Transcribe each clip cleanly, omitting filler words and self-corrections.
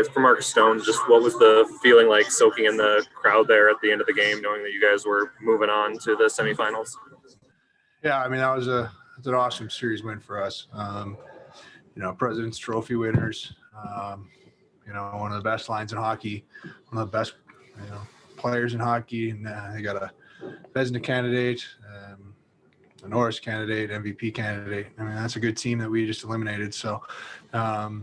guys. For Mark Stone, just what was the feeling like soaking in the crowd there at the end of the game, knowing that you guys were moving on to the semifinals? Yeah, I mean, that was an awesome series win for us. President's Trophy winners, one of the best lines in hockey, one of the best, players in hockey. And they got a Vezina candidate, a Norris candidate, MVP candidate. I mean, that's a good team that we just eliminated. So it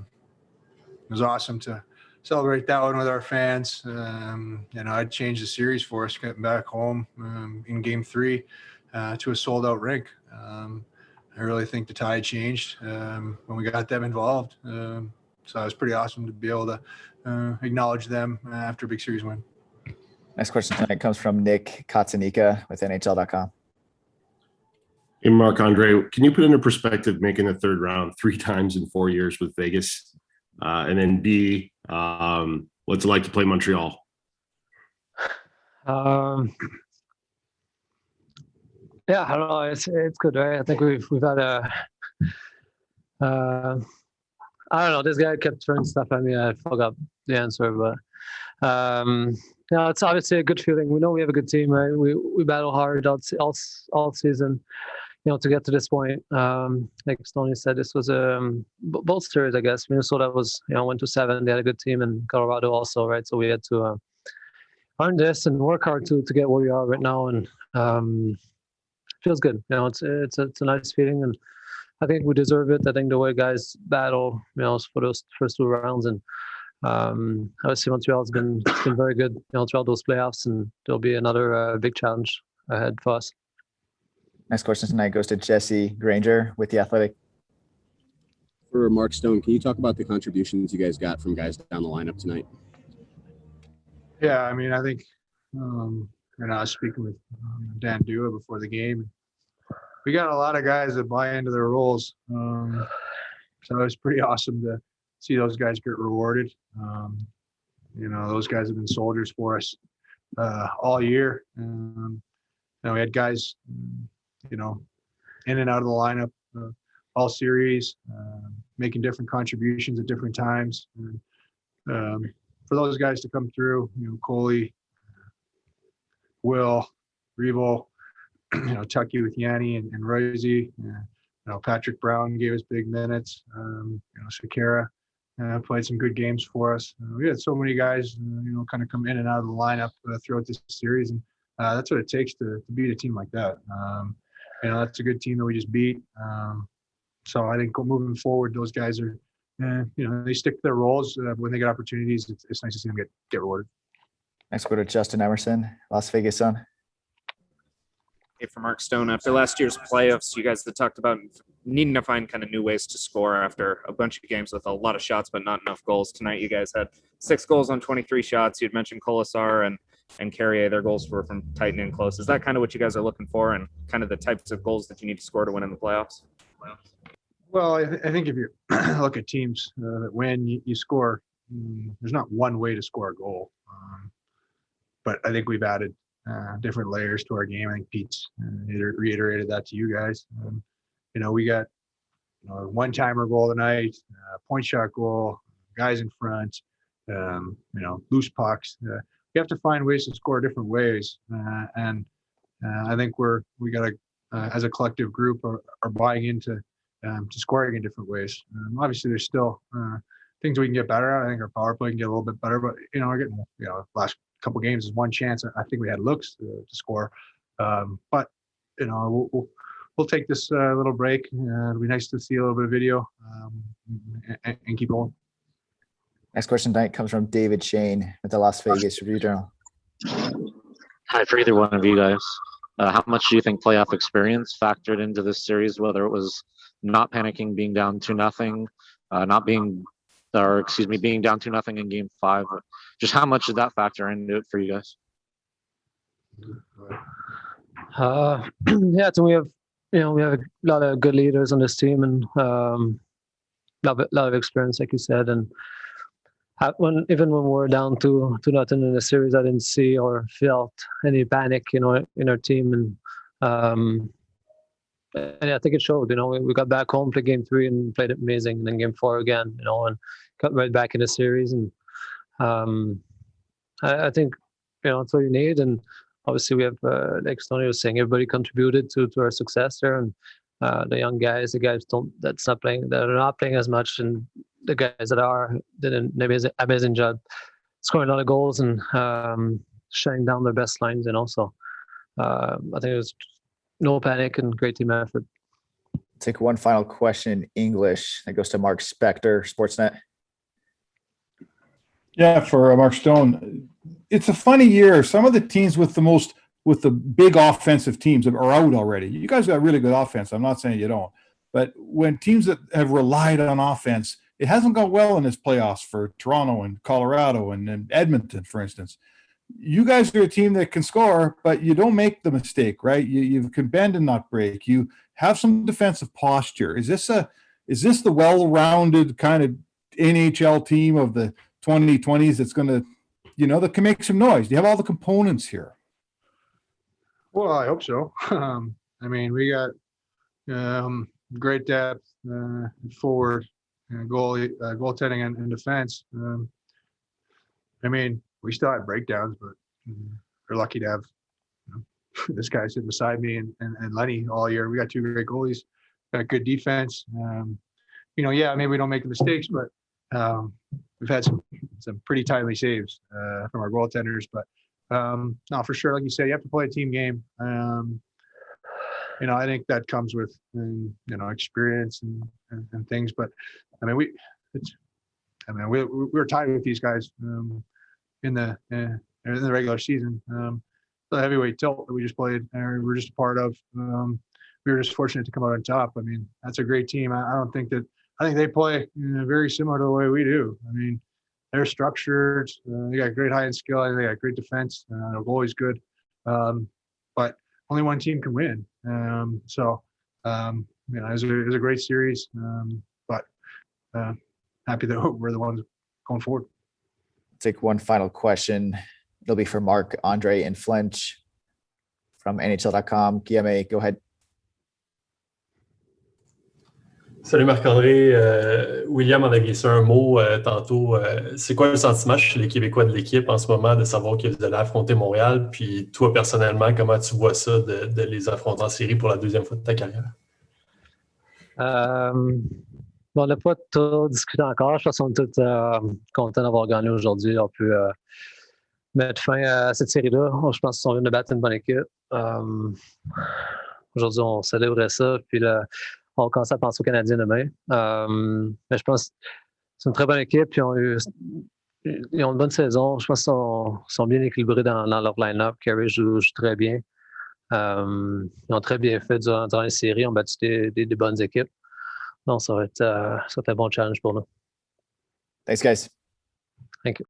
was awesome to celebrate that one with our fans. I'd changed the series for us getting back home in Game 3 to a sold-out rink. I really think the tide changed when we got them involved. So it was pretty awesome to be able to acknowledge them after a big series win. Next question tonight comes from Nick Katsanika with NHL.com. Hey, Marc-Andre, can you put into perspective making the third round 3 times in 4 years with Vegas? And then B, what's it like to play Montreal? Yeah, I don't know. It's good, right? I think we've had I don't know. This guy kept throwing stuff at me. I forgot the answer, but it's obviously a good feeling. We know we have a good team, right? We battle hard all season, to get to this point. Like Stoney said, this was both series, I guess. Minnesota was, went to 7. They had a good team, and Colorado also, right? So we had to earn this and work hard to get where we are right now, and feels good. It's a nice feeling, and I think we deserve it. I think the way guys battle, for those first 2 rounds, and obviously Montreal's been very good, throughout those playoffs, and there'll be another big challenge ahead for us. Next question tonight goes to Jesse Granger with The Athletic. For Mark Stone, can you talk about the contributions you guys got from guys down the lineup tonight? Yeah, I mean, I think, I was speaking with Dan Dua before the game. We got a lot of guys that buy into their roles. So it was pretty awesome to see those guys get rewarded. Those guys have been soldiers for us all year. We had guys, in and out of the lineup all series, making different contributions at different times. And, for those guys to come through, Coley, Will, Revo, Tucky with Yanni and Rosie. Patrick Brown gave us big minutes. Shakira played some good games for us. We had so many guys, kind of come in and out of the lineup throughout this series, and that's what it takes to beat a team like that. That's a good team that we just beat. So I think moving forward, those guys are, they stick to their roles. When they get opportunities, it's nice to see them get rewarded. Next, go to Justin Emerson, Las Vegas Sun. Hey, for Mark Stone, after last year's playoffs, you guys had talked about needing to find kind of new ways to score after a bunch of games with a lot of shots but not enough goals. Tonight, you guys had 6 goals on 23 shots. You'd mentioned Colasar and Carrier. Their goals were from tight and in close. Is that kind of what you guys are looking for, and kind of the types of goals that you need to score to win in the playoffs? Well, I think if you look at teams that win, you score. There's not one way to score a goal. But I think we've added different layers to our game. I think Pete's reiterated that to you guys. We got a one-timer goal tonight, point shot goal, guys in front, loose pucks. You have to find ways to score different ways, and I think we got to, as a collective group, are buying into to scoring in different ways. Obviously, there's still things we can get better at. I think our power play can get a little bit better, but we're getting last couple games is one chance. I think we had looks to score, but we'll take this little break. It'll be nice to see a little bit of video and keep going. Next question tonight comes from David Shane with the Las Vegas Review-Journal. Hi, for either one of you guys. How much do you think playoff experience factored into this series? Whether it was not panicking, being down 2-0, being down 2-0 in Game 5. Just how much did that factor into it for you guys? So we have a lot of good leaders on this team, and lot of experience, like you said. And even when we're down 2-0 in the series, I didn't see or felt any panic, in our team. And I think it showed. We got back home, played Game 3, and played amazing. And then Game 4 again, and got right back in the series. And I think that's what you need, and obviously we have like Tony was saying, everybody contributed to our success there, and the young guys, the guys that are not playing as much, and the guys that are did an amazing job scoring a lot of goals and shutting down their best lines, so I think it was no panic and great team effort. Take one final question in English that goes to Mark Spector, Sportsnet. Yeah, for Mark Stone, it's a funny year. Some of the teams with the big offensive teams are out already. You guys got really good offense. I'm not saying you don't, but when teams that have relied on offense, it hasn't gone well in this playoffs for Toronto and Colorado and Edmonton, for instance. You guys are a team that can score, but you don't make the mistake, right? You can bend and not break. You have some defensive posture. Is this the well-rounded kind of NHL team of the 2020s that's going to, that can make some noise? Do you have all the components here? Well, I hope so. We got great depth forward, goaltending and defense. We still have breakdowns, but we're lucky to have this guy sitting beside me and Lenny all year. We got two great goalies, got good defense. Maybe we don't make the mistakes, but we've had some pretty timely saves from our goaltenders. But no, for sure, like you said, you have to play a team game. I think that comes with experience and things. But we were tied with these guys in the regular season. The heavyweight tilt that we just played, we're just a part of. We were just fortunate to come out on top. That's a great team. I think they play very similar to the way we do. They're structured. They got great high-end skill. They got great defense. Their goalie's good. But only one team can win. It was a great series. But happy that we're the ones going forward. Take one final question. It'll be for Marc-Andre and Flench from NHL.com. Guillaume, go ahead. Salut Marc-André. William en a glissé un mot tantôt. C'est quoi le sentiment chez les Québécois de l'équipe en ce moment de savoir que vous allez affronter Montréal? Puis toi, personnellement, comment tu vois ça de les affronter en série pour la deuxième fois de ta carrière? On n'a pas tout discuté encore. Je pense qu'on est tous contents d'avoir gagné aujourd'hui. On peut mettre fin à cette série-là. Je pense qu'on vient de battre une bonne équipe. Aujourd'hui, on célébrait ça. Puis là, on commence à penser aux Canadiens demain. Mais je pense que c'est une très bonne équipe. Puis ils ont une bonne saison. Je pense qu'ils sont bien équilibrés dans leur line-up. Carey joue très bien. Ils ont très bien fait durant les séries. Ils ont battu des bonnes équipes. Donc, ça va être un bon challenge pour nous. Thanks, guys. Thank you.